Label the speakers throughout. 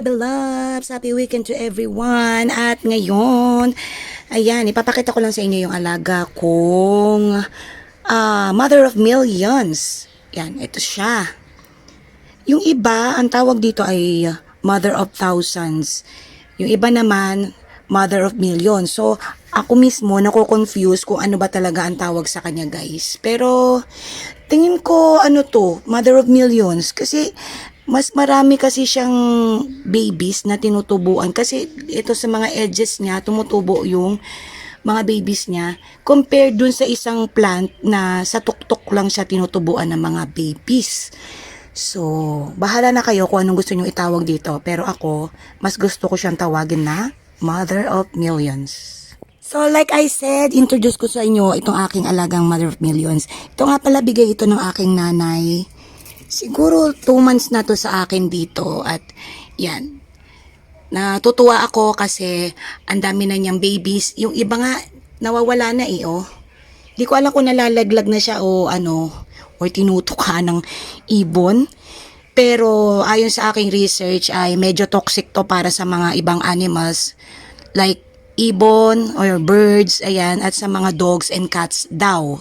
Speaker 1: baby loves! Happy weekend to everyone! At ngayon, ayan, ipapakita ko lang sa inyo yung alaga kong mother of millions. Yan, ito siya. Yung iba, ang tawag dito ay mother of thousands. Yung iba naman, mother of millions. So, ako mismo nako-confuse kung ano ba talaga ang tawag sa kanya, guys. Pero, tingin ko, ano to, mother of millions. Kasi, mas marami kasi siyang babies na tinutubuan. Kasi, ito sa mga edges niya, tumutubo yung mga babies niya. Compared dun sa isang plant na sa tuktok lang siya tinutubuan ng mga babies. So, bahala na kayo kung anong gusto nyo itawag dito. Pero ako, mas gusto ko siyang tawagin na mother of millions. So, like I said, introduce ko sa inyo itong aking alagang mother of millions. Ito nga pala, bigay ito ng aking nanay. Siguro 2 months na to sa akin dito. At yan, natutuwa ako kasi ang dami na niyang babies. Yung iba nga, nawawala na oh. Di ko alam kung nalalaglag na siya o ano, or tinutuka ng ibon. Pero ayon sa aking research ay medyo toxic to para sa mga ibang animals like ibon or birds, ayan, at sa mga dogs and cats daw.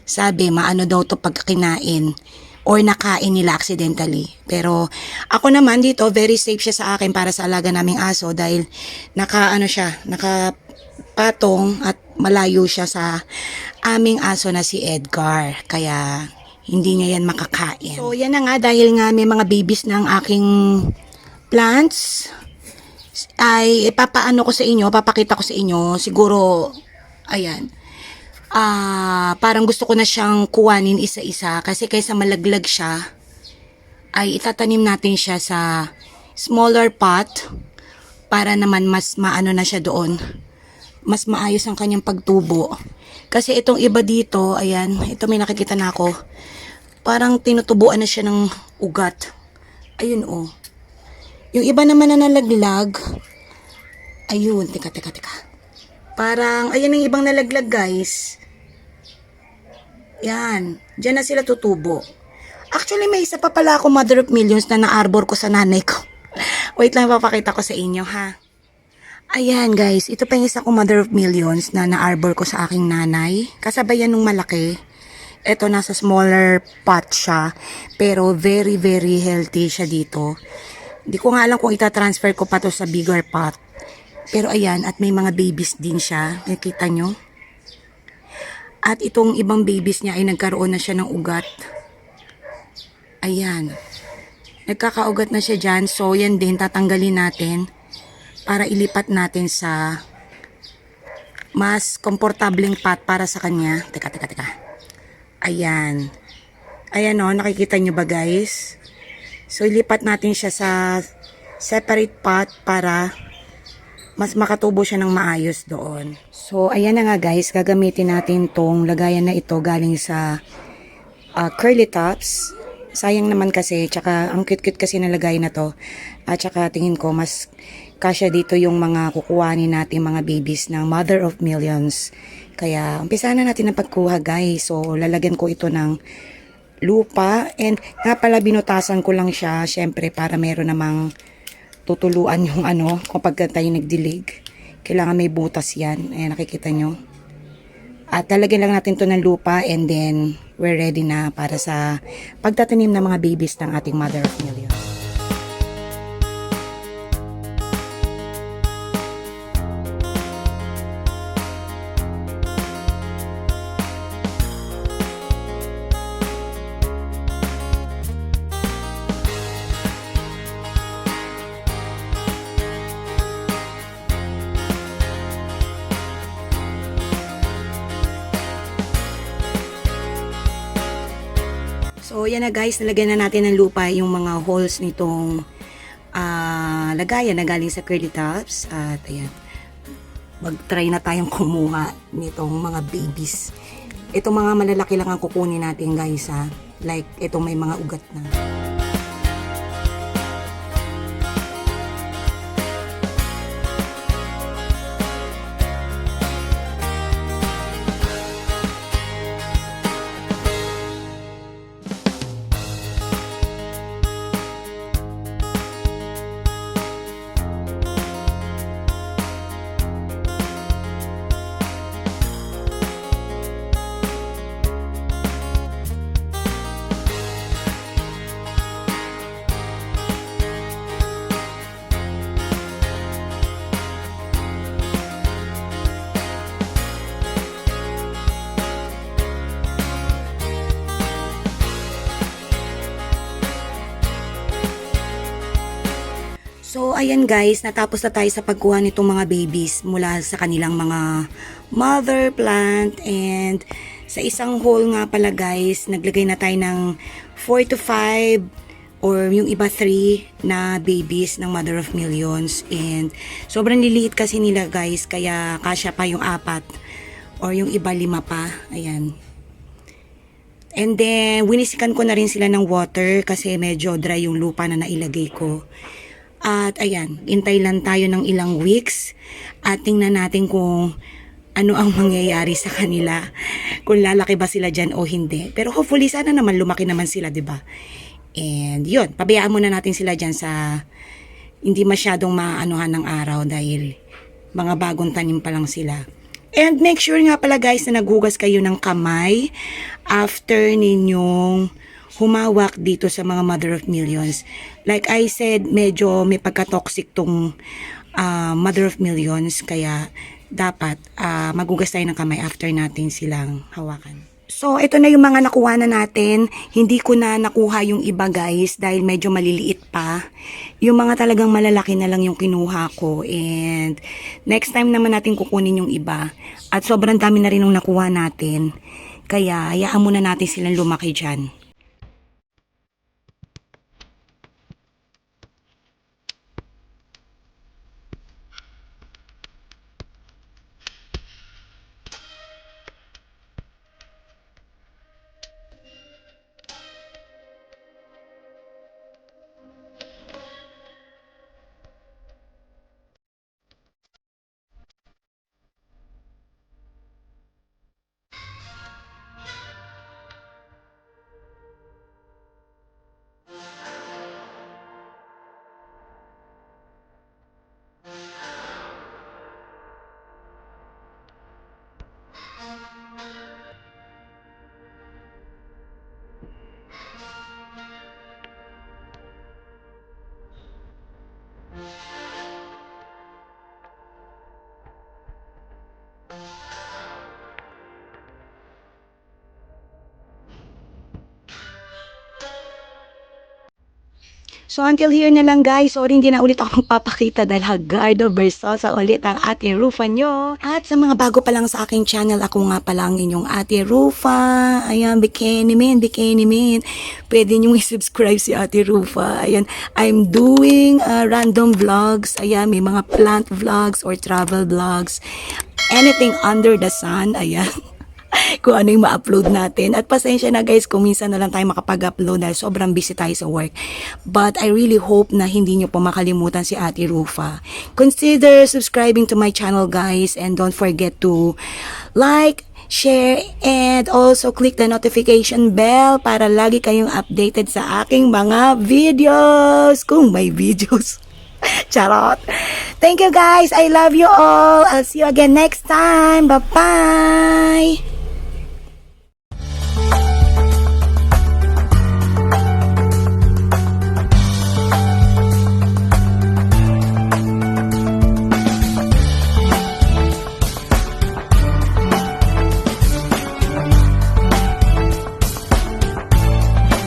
Speaker 1: Sabi, maano daw to pag kinain or nakain nila accidentally. Pero ako naman dito, very safe siya sa akin para sa alaga naming aso dahil nakapatong at malayo siya sa aming aso na si Edgar. Kaya hindi niya yan makakain. So yan na nga, dahil nga may mga babies ng aking plants, ay papakita ko sa inyo, siguro, ayan, parang gusto ko na siyang kuwanin isa-isa kasi kaysa malaglag siya, ay itatanim natin siya sa smaller pot para naman mas maano na siya doon, mas maayos ang kanyang pagtubo. Kasi itong iba dito, ayan, ito may nakikita na ako, parang tinutubuan na siya ng ugat. Ayun oh. Yung iba naman na nalaglag, ayun, teka. Parang, ayan ang ibang nalaglag, guys. Yan, dyan na sila tutubo. Actually, may isa pa pala ako mother of millions na na-arbor ko sa nanay ko. Wait lang, papakita ko sa inyo, ha. Ayan, guys, ito pa yung isa kong mother of millions na na-arbor ko sa aking nanay. Kasabay yan nung malaki. Ito, nasa smaller pot siya. Pero very, very healthy siya dito. Di ko nga alam kung itatransfer ko pa to sa bigger pot. Pero ayan, at may mga babies din siya. Nakita nyo? At itong ibang babies niya ay nagkaroon na siya ng ugat. Ayan. Nagkakaugat na siya dyan. So, yan din, tatanggalin natin para ilipat natin sa mas komportableng pot para sa kanya. Teka. Ayan. Ayan o, nakikita nyo ba, guys? So, ilipat natin siya sa separate pot para mas makatubo siya ng maayos doon. So, ayan na nga, guys. Gagamitin natin tong lagayan na ito galing sa curly tops. Sayang naman kasi, tsaka ang cute-cute kasi na lagayan na to. At tsaka tingin ko mas kasya dito yung mga kukuhanin natin mga babies ng mother of millions. Kaya, umpisa na natin ang pagkuha, guys. So, lalagyan ko ito ng lupa, and nga pala binutasan ko lang siya syempre para meron namang tutuluan yung ano kapag tayo nagdilig. Kailangan may butas yan. Ayan, nakikita nyo. At lalagyan lang natin to ng lupa, and then we're ready na para sa pagtatanim ng mga babies ng ating mother of millions. So, yan na, guys, nalagyan na natin ng lupa yung mga holes nitong lagayan na galing sa curly tops. At ayan, mag-try na tayong kumuha nitong mga babies. Itong mga malalaki lang ang kukunin natin, guys, ha. Like, itong may mga ugat na. So, ayan guys, natapos na tayo sa pagkuha nitong mga babies mula sa kanilang mga mother plant. And sa isang hole nga pala guys, naglagay na tayo ng 4 to 5 or yung iba 3 na babies ng Mother of Millions. And sobrang liliit kasi nila guys, kaya kasya pa yung 4 or yung iba 5 pa. Ayan. And then, winisikan ko na rin sila ng water kasi medyo dry yung lupa na nailagay ko. At ayan, intay lang tayo ng ilang weeks at tingnan natin kung ano ang mangyayari sa kanila. Kung lalaki ba sila dyan o hindi. Pero hopefully sana naman lumaki naman sila, 'di ba? And yun, pabayaan muna natin sila dyan sa hindi masyadong maanuhan ng araw dahil mga bagong tanim pa lang sila. And make sure nga pala guys na naghugas kayo ng kamay after ninyong humawak dito sa mga Mother of Millions. Like I said, medyo may pagka-toxic tong Mother of Millions, kaya dapat magugas tayo ng kamay after natin silang hawakan. So, ito na yung mga nakuha na natin. Hindi ko na nakuha yung iba guys dahil medyo maliliit pa. Yung mga talagang malalaki na lang yung kinuha ko. And next time naman natin kukunin yung iba. At sobrang dami na rin yung nakuha natin. Kaya, hayaan muna natin silang lumaki dyan. So until here na lang guys. Sorry hindi na ulit ako magpapakita dahil Hagardo Versosa ulit ang Ate Rufa nyo. At sa mga bago pa lang sa aking channel, ako nga pala ang inyong Ate Rufa. Ayan, bikini min. Pwede nyo i-subscribe si Ate Rufa. Ayan, I'm doing random vlogs. Ayan, may mga plant vlogs or travel vlogs. Anything under the sun. Ayan. Kung ano yung ma-upload natin. At pasensya na guys kung minsan na lang tayo makapag-upload dahil sobrang busy tayo sa work. But I really hope na hindi nyo po makalimutan si Ate Rufa. Consider subscribing to my channel guys, and don't forget to like, share, and also click the notification bell para lagi kayong updated sa aking mga videos. Kung may videos. Charot. Thank you guys. I love you all. I'll see you again next time. Bye-bye.